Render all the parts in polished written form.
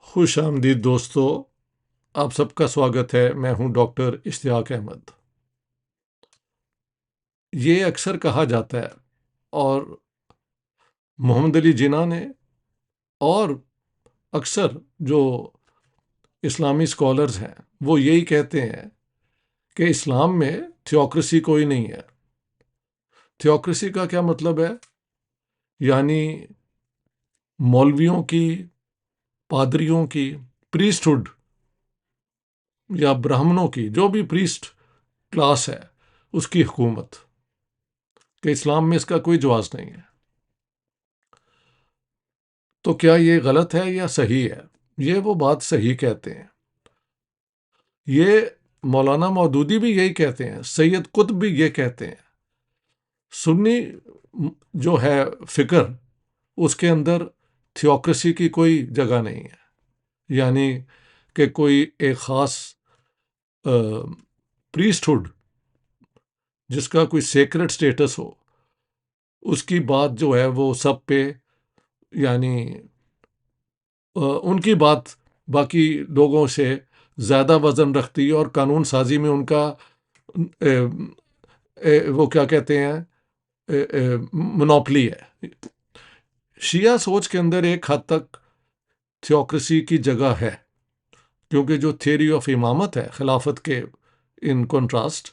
خوش آمدید دوستو، آپ سب کا سواگت ہے۔ میں ہوں ڈاکٹر اشتیاق احمد۔ یہ اکثر کہا جاتا ہے اور محمد علی جناح نے اور اکثر جو اسلامی اسکالرز ہیں وہ یہی کہتے ہیں کہ اسلام میں تھیوکریسی کوئی نہیں ہے۔ تھیوکریسی کا کیا مطلب ہے؟ یعنی مولویوں کی، پادریوں کی، پریسٹہڈ یا برہمنوں کی، جو بھی پریسٹ کلاس ہے اس کی حکومت، کہ اسلام میں اس کا کوئی جواز نہیں ہے۔ تو کیا یہ غلط ہے یا صحیح ہے؟ یہ وہ بات صحیح کہتے ہیں۔ یہ مولانا مودودی بھی یہی کہتے ہیں، سید قطب بھی یہ کہتے ہیں۔ سنی جو ہے فکر، اس کے اندر تھیوکریسی کی کوئی جگہ نہیں ہے، یعنی کہ کوئی ایک خاص پریسٹہڈ جس کا کوئی سیکرٹ سٹیٹس ہو، اس کی بات جو ہے وہ سب پہ، یعنی ان کی بات باقی لوگوں سے زیادہ وزن رکھتی ہے، اور قانون سازی میں ان کا وہ کیا کہتے ہیں، منوپلی ہے۔ شیعہ سوچ کے اندر ایک حد تک تھیوکریسی کی جگہ ہے، کیونکہ جو تھیوری آف امامت ہے خلافت کے ان کنٹراسٹ،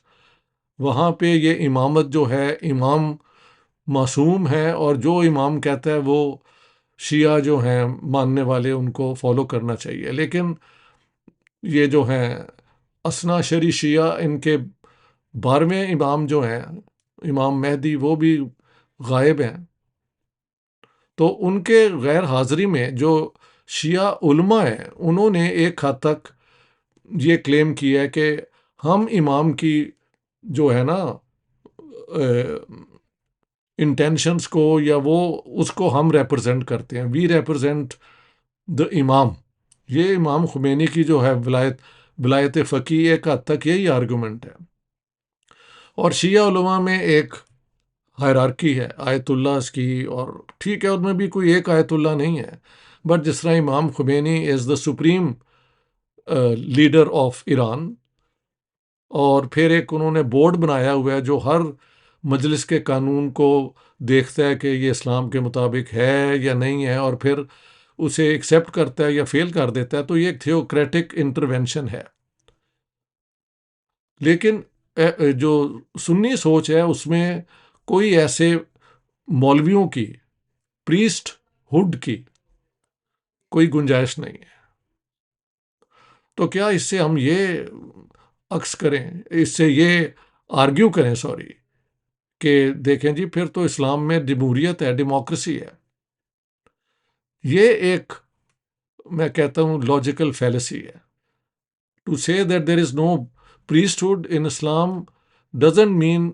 وہاں پہ یہ امامت جو ہے، امام معصوم ہے، اور جو امام کہتا ہے وہ شیعہ جو ہیں ماننے والے ان کو فالو کرنا چاہیے۔ لیکن یہ جو ہیں اثنا شری شیعہ، ان کے 12ویں امام جو ہیں، امام مہدی، وہ بھی غائب ہیں۔ تو ان کے غیر حاضری میں جو شیعہ علماء ہیں، انہوں نے ایک حد تک یہ کلیم کیا ہے کہ ہم امام کی جو ہے نا انٹینشنز کو، یا وہ اس کو ہم ریپرزینٹ کرتے ہیں، وی ریپرزینٹ دا امام۔ یہ امام خمینی کی جو ہے ولایت فقی، ایک حد تک یہی آرگومنٹ ہے۔ اور شیعہ علماء میں ایک ہائرارکی ہے آیت اللہ کی، اور ٹھیک ہے ان میں بھی کوئی ایک آیت اللہ نہیں ہے، بٹ جس طرح امام Khomeini is the supreme leader of Iran, اور پھر ایک انہوں نے بورڈ بنایا ہوا ہے جو ہر مجلس کے قانون کو دیکھتا ہے کہ یہ اسلام کے مطابق ہے یا نہیں ہے، اور پھر اسے ایکسیپٹ کرتا ہے یا فیل کر دیتا ہے۔ تو یہ ایک تھیوکریٹک انٹرونشن ہے۔ لیکن جو سنی سوچ ہے اس میں کوئی ایسے مولویوں کی، پریسٹ ہوڈ کی کوئی گنجائش نہیں ہے۔ تو کیا اس سے ہم یہ عکس کریں، اس سے یہ آرگیو کریں، کہ دیکھیں جی پھر تو اسلام میں جمہوریت ہے، ڈیموکریسی ہے؟ یہ ایک، میں کہتا ہوں، لاجیکل فیلسی ہے۔ To say that there is no priesthood in Islam doesn't mean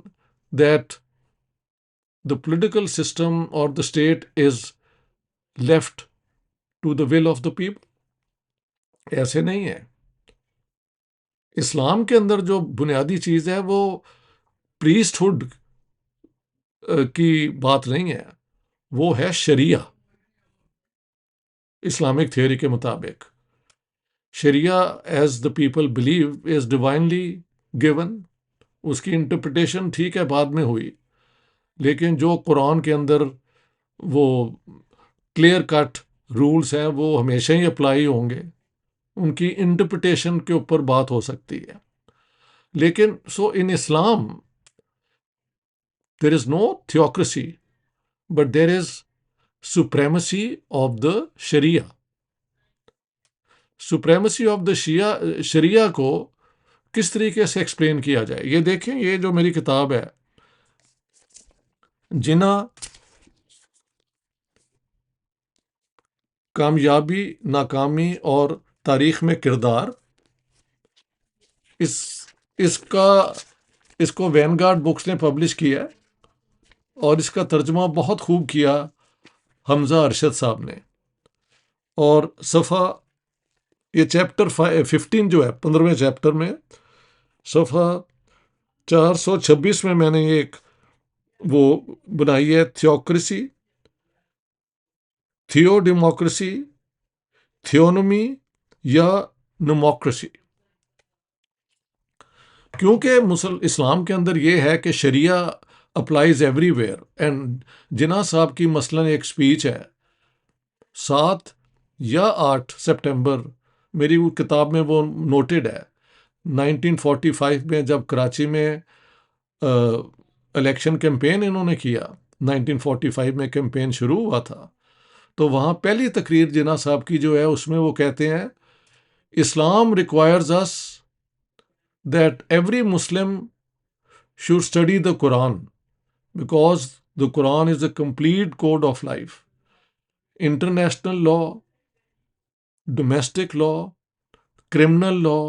that the political system or the state is left to the will of the people. ایسے نہیں ہے۔ اسلام کے اندر جو بنیادی چیز ہے وہ priesthood کی بات نہیں ہے، وہ ہے شریعہ۔ اسلامک تھیوری کے مطابق شریعہ is the people believe is divinely given. اس کی انٹرپریٹیشن ٹھیک ہے بعد میں ہوئی، لیکن جو قرآن کے اندر وہ کلیئر کٹ رولز ہیں وہ ہمیشہ ہی اپلائی ہوں گے۔ ان کی انٹرپریٹیشن کے اوپر بات ہو سکتی ہے، لیکن in Islam there is no theocracy, but there is supremacy of the sharia. Supremacy of the sharia کو کس طریقے سے ایکسپلین کیا جائے؟ یہ دیکھیں، یہ جو میری کتاب ہے، جناح، کامیابی، ناکامی اور تاریخ میں کردار، اس کو وین گارڈ بکس نے پبلش کیا ہے، اور اس کا ترجمہ بہت خوب کیا حمزہ ارشد صاحب نے۔ اور صفحہ، یہ چیپٹر 15 جو ہے، 15ویں چیپٹر میں صفحہ 426 میں نے ایک وہ بنائی ہے، تھیو ڈیموکریسی تھیونومی یا ڈیموکریسی. کیونکہ اسلام کے اندر یہ ہے کہ شریعہ اپلائز ایوری ویئر. اینڈ جناح صاحب کی مثلاً ایک سپیچ ہے 7 یا 8 سپٹمبر، میری وہ کتاب میں وہ نوٹڈ ہے، 1945 میں جب کراچی میں الیکشن کیمپین انہوں نے کیا. 1945 میں کیمپین شروع ہوا تھا، تو وہاں پہلی تقریر جناح صاحب کی جو ہے اس میں وہ کہتے ہیں اسلام ریکوائرز اس that every Muslim should study the Quran because the Quran is a complete code of life. International law, domestic law, criminal law,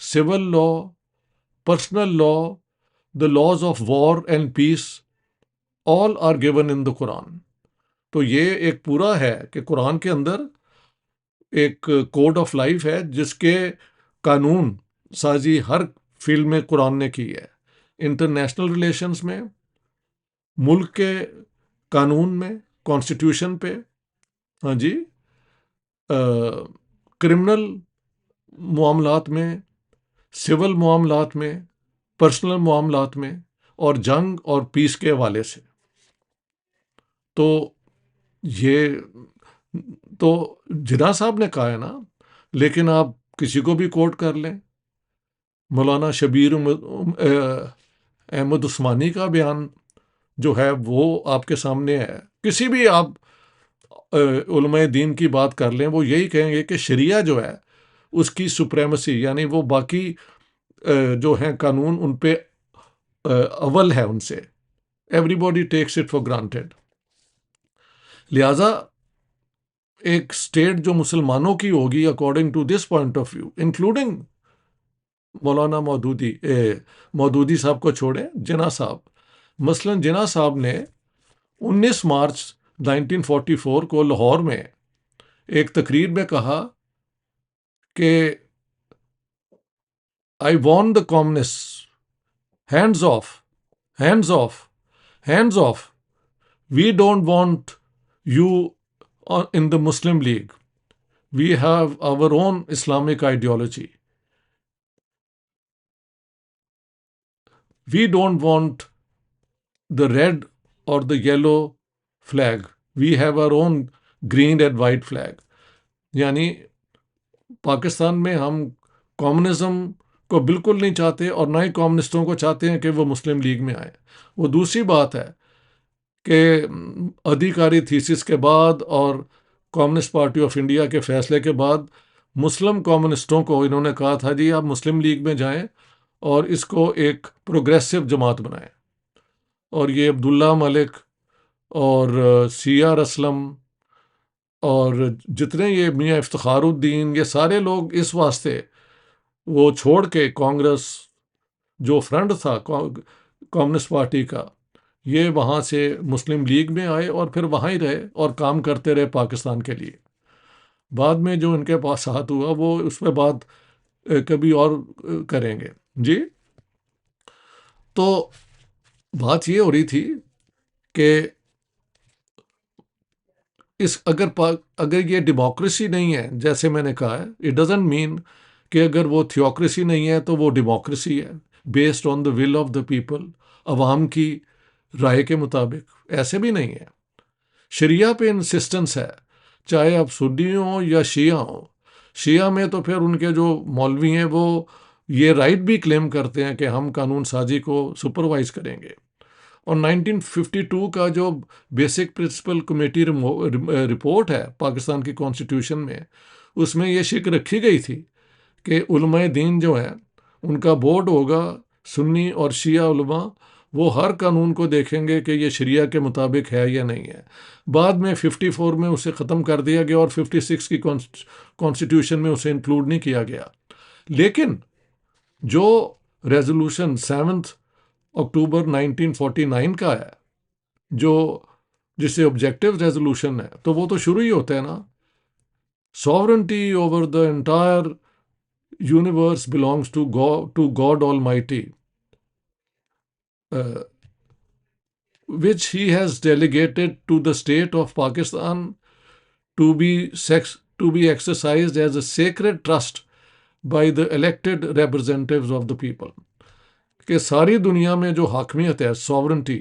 civil law, personal law, the laws of war and peace, all are given in the Quran. تو یہ ایک پورا ہے کہ قرآن کے اندر ایک code of life ہے جس کے قانون سازی ہر فیلڈ میں قرآن نے کی ہے. انٹرنیشنل ریلیشنز میں، ملک کے قانون میں، کانسٹیٹیوشن پہ، ہاں جی، کرمنل معاملات میں، سول معاملات میں، پرسنل معاملات میں، اور جنگ اور پیس کے حوالے سے. تو یہ تو جناح صاحب نے کہا ہے نا، لیکن آپ کسی کو بھی کوٹ کر لیں. مولانا شبیر احمد عثمانی کا بیان جو ہے وہ آپ کے سامنے ہے. کسی بھی آپ علماء دین کی بات کر لیں، وہ یہی کہیں گے کہ شریعہ جو ہے اس کی سپریمسی، یعنی وہ باقی جو ہیں قانون ان پہ اول ہے ان سے. Everybody takes it for granted. لہٰذا ایک اسٹیٹ جو مسلمانوں کی ہوگی according to this point of view, including Maulana Maududi صاحب کو چھوڑیں، جناح صاحب، مثلاً جناح صاحب نے 19 مارچ 1944 کو لاہور میں ایک تقریر میں کہا کہ I warn the communist, hands off, hands off, hands off, we don't want you in the Muslim League, we have our own Islamic ideology. We don't want the red or the yellow flag. We have our own green and white flag. یعنی پاکستان میں ہم communism کو بالکل نہیں چاہتے اور نہ ہی کمیونسٹوں کو چاہتے ہیں کہ وہ مسلم لیگ میں آئیں. وہ دوسری بات ہے کہ ادھیکاری تھیسس کے بعد اور کمیونسٹ پارٹی آف انڈیا کے فیصلے کے بعد مسلم کمیونسٹوں کو انہوں نے کہا تھا جی آپ مسلم لیگ میں جائیں اور اس کو ایک پروگریسو جماعت بنائیں. اور یہ عبداللہ ملک اور سی آر اسلم اور جتنے یہ میاں افتخار الدین، یہ سارے لوگ اس واسطے وہ چھوڑ کے کانگریس جو فرنٹ تھا کمیونسٹ پارٹی کا، یہ وہاں سے مسلم لیگ میں آئے اور پھر وہاں ہی رہے اور کام کرتے رہے پاکستان کے لیے. بعد میں جو ان کے پاس ساتھ ہوا وہ اس پہ بات کبھی اور کریں گے. جی، تو بات یہ ہو رہی تھی کہ اگر یہ ڈیموکریسی نہیں ہے، جیسے میں نے کہا ہے، اٹ ڈزنٹ مین کہ اگر وہ تھیوکریسی نہیں ہے تو وہ ڈیموکریسی ہے based on the will of the people, عوام کی رائے کے مطابق. ایسے بھی نہیں ہے. شریعہ پہ انسسٹنس ہے، چاہے آپ سنی ہوں یا شیعہ ہوں. شیعہ میں تو پھر ان کے جو مولوی ہیں وہ یہ رائٹ بھی کلیم کرتے ہیں کہ ہم قانون سازی کو سپروائز کریں گے. اور 1952 کا جو بیسک پرنسپل کمیٹی رپورٹ ہے پاکستان کی کانسٹیٹیوشن میں، اس میں یہ شک رکھی گئی تھی کہ علماء دین جو ہیں ان کا بورڈ ہوگا، سنی اور شیعہ علماء، وہ ہر قانون کو دیکھیں گے کہ یہ شریعہ کے مطابق ہے یا نہیں ہے. بعد میں 54 میں اسے ختم کر دیا گیا اور 56 کی کانسٹیٹیوشن میں اسے انکلوڈ نہیں کیا گیا. لیکن جو ریزولوشن 7 اکتوبر 1949 کا ہے، جو جسے آبجیکٹو ریزولوشن ہے، تو وہ تو شروع ہی ہوتا ہے نا، sovereignty over the entire universe belongs to God Almighty, which he has delegated to the state of Pakistan to be to be exercised as a sacred trust by the elected representatives of the people. کہ ساری دنیا میں جو حاکمیت ہے sovereignty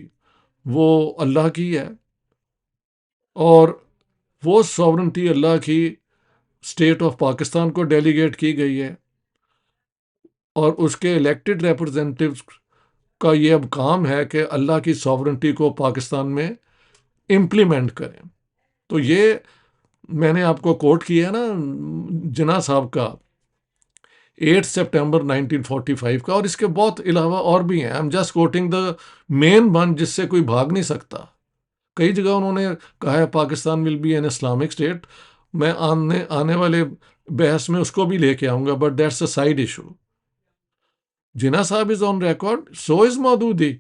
وہ اللہ کی ہے، اور وہ سوورنٹی اللہ کی اسٹیٹ آف پاکستان کو ڈیلیگیٹ کی گئی ہے، اور اس کے الیکٹڈ ریپرزینٹیوز کا یہ اب کام ہے کہ اللہ کی سوورنٹی کو پاکستان میں امپلیمنٹ کریں. تو یہ میں نے آپ کو کوٹ کیا ہے نا جناح صاحب کا 8 سپٹمبر 1945 کا، اور اس کے بہت علاوہ اور بھی ہیں. I'm just quoting the main one جس سے کوئی بھاگ نہیں سکتا. کئی جگہ انہوں نے کہا ہے Pakistan will be an Islamic state. میں آنے والے بحث میں اس کو بھی لے کے آؤں گا، but that's a side issue. Jinnah sahab is on record, سو از مودودی.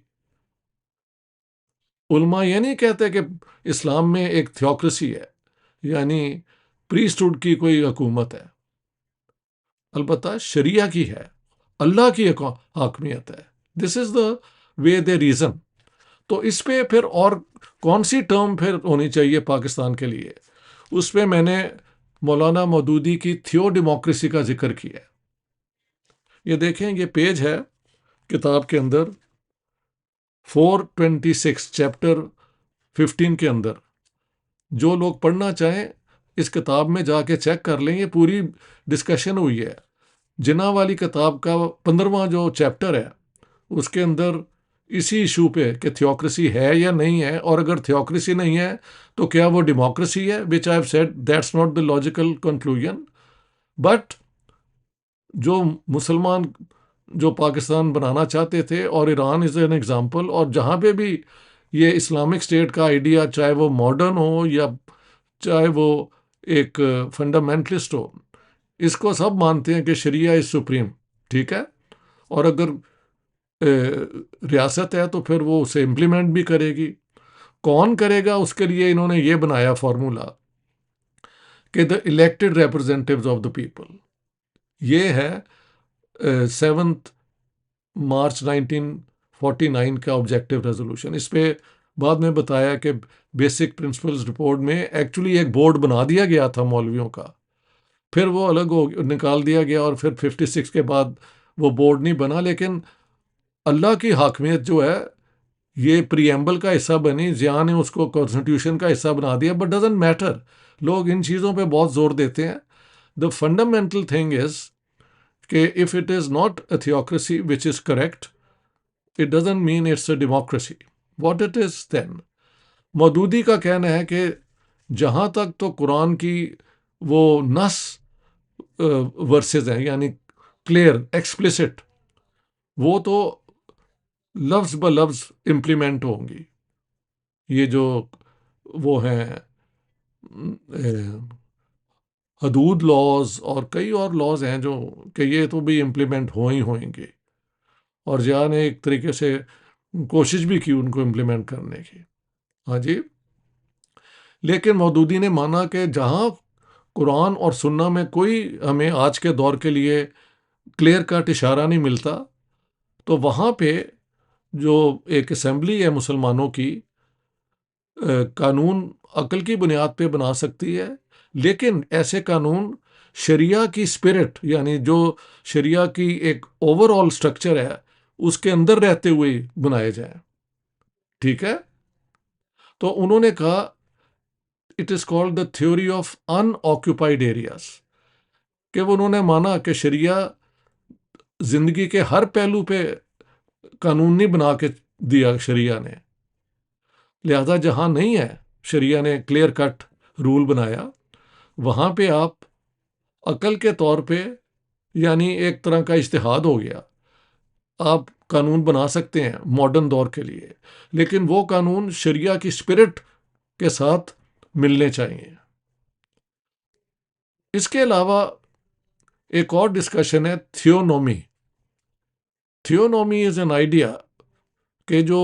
علماء یہ نہیں کہتے کہ اسلام میں ایک تھیوکریسی ہے، یعنی پریسٹہوڈ کی کوئی حکومت ہے. البتہ شریعہ کی ہے، اللہ کی حاکمیت ہے. دس از دا وے دے ریزن. تو اس پہ پھر اور کون سی ٹرم پھر ہونی چاہیے پاکستان کے لیے، اس پہ میں نے مولانا مودودی کی تھیو ڈیموکریسی کا ذکر کیا ہے. یہ دیکھیں، یہ پیج ہے کتاب کے اندر 426 چیپٹر 15 کے اندر. جو لوگ پڑھنا چاہیں اس کتاب میں جا کے چیک کر لیں، یہ پوری ڈسکشن ہوئی ہے. جناح والی کتاب کا 15واں جو چیپٹر ہے اس کے اندر اسی ایشو پہ کہ تھیوکریسی ہے یا نہیں ہے، اور اگر تھیوکریسی نہیں ہے تو کیا وہ ڈیموکریسی ہے. Which I have said that's not the logical conclusion. But جو مسلمان جو پاکستان بنانا چاہتے تھے، اور ایران از این ایگزامپل، اور جہاں پہ بھی یہ اسلامک اسٹیٹ کا آئیڈیا چاہے وہ ماڈرن ہو یا چاہے وہ ایک فنڈامنٹلسٹ ہو، اس کو سب مانتے ہیں کہ شریعہ از سپریم. ٹھیک ہے، اور اگر ریاست ہے تو پھر وہ اسے امپلیمنٹ بھی کرے گی. کون کرے گا؟ اس کے لیے انہوں نے یہ بنایا فارمولا کہ the elected representatives of the people. یہ ہے 7 مارچ 1949 کا آبجیکٹو ریزولوشن. اس پہ بعد میں بتایا کہ بیسک پرنسپلز رپورٹ میں ایکچولی ایک بورڈ بنا دیا گیا تھا مولویوں کا، پھر وہ الگ نکال دیا گیا، اور پھر 56 کے بعد وہ بورڈ نہیں بنا. لیکن اللہ کی حاکمیت جو ہے یہ پریمبل کا حصہ بنی. ضیاء نے اس کو کانسٹیٹیوشن کا حصہ بنا دیا، بٹ ڈزنٹ میٹر. لوگ ان چیزوں پہ بہت زور دیتے ہیں. دا فنڈامنٹل تھنگ از کہ if it is not a theocracy which is correct, it doesn't mean it's a democracy. What it is then? Maududi کا کہنا ہے کہ جہاں تک تو قرآن کی وہ نص ورسز ہیں، یعنی کلیئر ایکسپلسٹ، وہ تو لفظ بلفظ امپلیمنٹ ہوں گی. یہ جو وہ ہیں حدود لاز اور کئی اور لاز ہیں جو کہ یہ تو بھی امپلیمنٹ ہوئیں گے، اور ضیاء نے ایک طریقے سے کوشش بھی کی ان کو امپلیمنٹ کرنے کی. ہاں جی. لیکن مودودی نے مانا کہ جہاں قرآن اور سنہ میں کوئی ہمیں آج کے دور کے لیے کلیئر کٹ اشارہ نہیں ملتا، تو وہاں پہ جو ایک اسمبلی ہے مسلمانوں کی، قانون عقل کی بنیاد پہ بنا سکتی ہے، لیکن ایسے قانون شریعہ کی اسپرٹ، یعنی جو شریعہ کی ایک اوور آل اسٹرکچر ہے اس کے اندر رہتے ہوئے بنائے جائیں. ٹھیک ہے. تو انہوں نے کہا it is called the theory of in occupied areas, کہ وہ انہوں نے مانا کہ شریعہ زندگی کے ہر پہلو پہ قانون نہیں بنا کے دیا شریعہ نے. لہذا جہاں نہیں ہے شریعہ نے کلیئر کٹ رول بنایا، وہاں پہ آپ عقل کے طور پہ، یعنی ایک طرح کا اجتہاد ہو گیا، آپ قانون بنا سکتے ہیں ماڈرن دور کے لیے، لیکن وہ قانون شریعہ کی اسپرٹ کے ساتھ ملنے چاہیے. اس کے علاوہ ایک اور ڈسکشن ہے تھیونومی. تھیونومی از این آئیڈیا کہ جو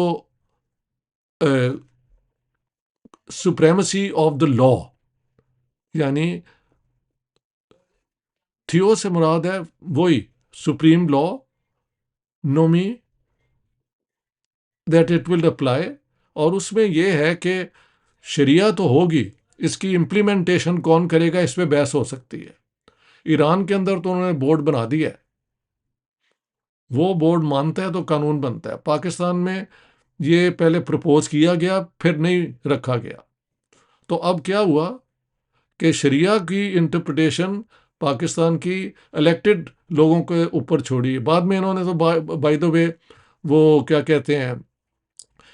سپریمیسی آف دا لا، یعنی تھیو سے مراد ہے وہی supreme law, Navami that it will apply, اور اس میں یہ ہے کہ شریعہ تو ہوگی اس کی امپلیمنٹیشن کون کرے گا، اس پہ بحث ہو سکتی ہے۔ ایران کے اندر تو انہوں نے بورڈ بنا دیا ہے، وہ بورڈ مانتا ہے تو قانون بنتا ہے۔ پاکستان میں یہ پہلے پرپوز کیا گیا، پھر نہیں رکھا گیا۔ تو اب کیا ہوا کہ شریعہ کی انٹرپریٹیشن پاکستان کی الیکٹڈ لوگوں کے اوپر چھوڑی۔ بعد میں انہوں نے تو بائی دا وے وہ کیا کہتے ہیں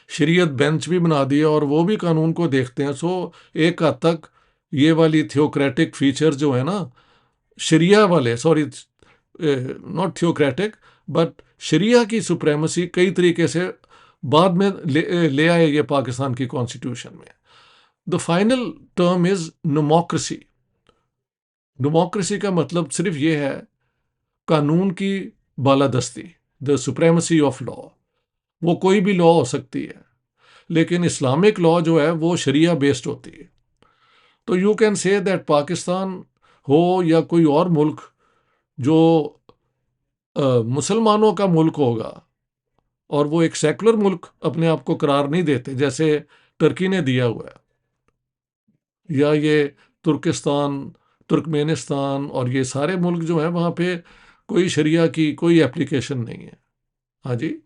شریعت بینچ بھی بنا دیا، اور وہ بھی قانون کو دیکھتے ہیں۔ سو ایک حد تک یہ والی تھیوکریٹک فیچر جو ہے نا شریعہ والے، سوری ناٹ تھیوکریٹک بٹ شریعہ کی سپریمیسی کئی طریقے سے بعد میں لے آئے یہ پاکستان کی کانسٹیٹیوشن میں۔ The final term is democracy. Democracy کا مطلب صرف یہ ہے قانون کی بالادستی، دا سپریمیسی آف لا۔ وہ کوئی بھی لا ہو سکتی ہے، لیکن اسلامک لا جو ہے وہ شریعہ بیسڈ ہوتی ہے۔ تو you can say that Pakistan ہو یا کوئی اور ملک جو مسلمانوں کا ملک ہوگا، اور وہ ایک سیکولر ملک اپنے آپ کو قرار نہیں دیتے جیسے ٹرکی نے دیا ہوا ہے، یا یہ ترکستان، ترکمینستان اور یہ سارے ملک جو ہیں وہاں پہ کوئی شریعہ کی کوئی اپلیکیشن نہیں ہے۔ ہاں جی،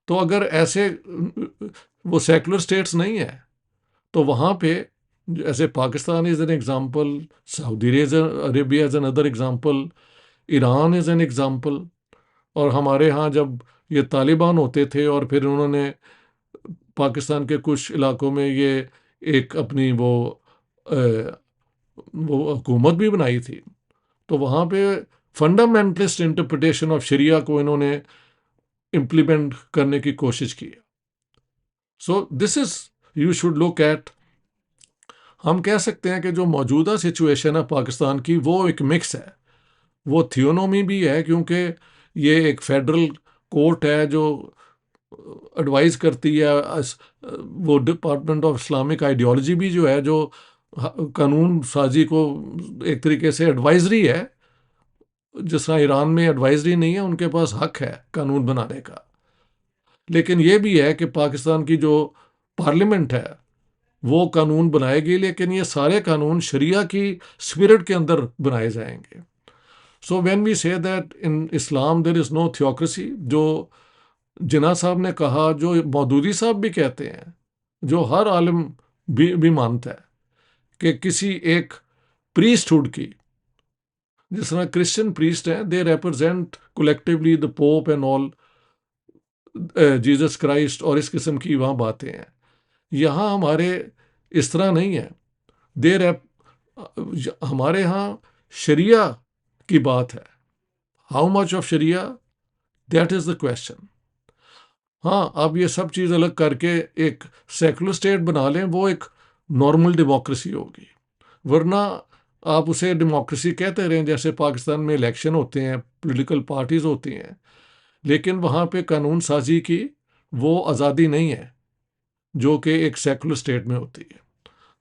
تو اگر ایسے وہ سیکولر سٹیٹس نہیں ہے تو وہاں پہ ایسے Pakistan is an example, Saudi Arabia is an other example, Iran is an example, اور ہمارے ہاں جب یہ طالبان ہوتے تھے اور پھر انہوں نے پاکستان کے کچھ علاقوں میں یہ ایک اپنی وہ حکومت بھی بنائی تھی، تو وہاں پہ فنڈامنٹلسٹ انٹرپریٹیشن آف شریعہ کو انہوں نے امپلیمنٹ کرنے کی کوشش کی ہے۔ So this is you should look at. ہم کہہ سکتے ہیں کہ جو موجودہ سچویشن ہے پاکستان کی وہ ایک مکس ہے، وہ تھیونومی بھی ہے، کیونکہ یہ ایک فیڈرل کورٹ ہے جو ایڈوائز کرتی ہے، وہ ڈپارٹمنٹ آف اسلامک آئیڈیالوجی بھی جو ہے جو قانون سازی کو ایک طریقے سے ایڈوائزری ہے، جس طرح ایران میں ایڈوائزری نہیں ہے، ان کے پاس حق ہے قانون بنانے کا۔ لیکن یہ بھی ہے کہ پاکستان کی جو پارلیمنٹ ہے وہ قانون بنائے گی، لیکن یہ سارے قانون شریعہ کی اسپرٹ کے اندر بنائے جائیں گے۔ سو وین وی سے that in Islam there is no theocracy, جو جناح صاحب نے کہا، جو مودودی صاحب بھی کہتے ہیں، جو ہر عالم بھی مانتا ہے کہ کسی ایک پریسٹہڈ کی، جس طرح کرسچن پریسٹ ہیں، they represent collectively the pope and all, Jesus Christ اور اس قسم کی وہاں باتیں ہیں۔ یہاں ہمارے اس طرح نہیں ہے، ہمارے ہاں شریعہ کی بات ہے۔ How much of sharia, that is the question. ہاں، اب یہ سب چیز الگ کر کے ایک سیکولر اسٹیٹ بنا لیں، وہ ایک نارمل ڈیموکریسی ہوگی، ورنہ آپ اسے ڈیموکریسی کہتے رہیں۔ جیسے پاکستان میں الیکشن ہوتے ہیں، پولیٹیکل پارٹیز ہوتی ہیں، لیکن وہاں پہ قانون سازی کی وہ آزادی نہیں ہے جو کہ ایک سیکولر اسٹیٹ میں ہوتی ہے۔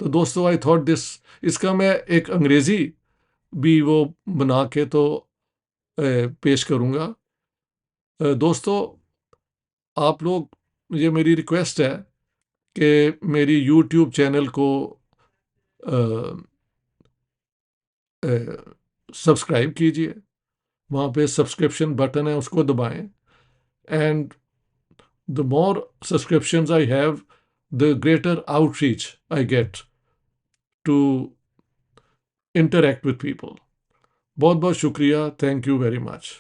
تو دوستو، آئی تھاٹ دس، اس کا میں ایک انگریزی بھی وہ بنا کے تو پیش کروں گا۔ دوستو، آپ لوگ، یہ میری ریکویسٹ ہے کہ میری یوٹیوب چینل کو سبسکرائب کیجئے، وہاں پہ سبسکرپشن بٹن ہے، اس کو دبائیں، and the more subscriptions I have, the greater outreach I get to interact with people. بہت بہت شکریہ، thank you very much.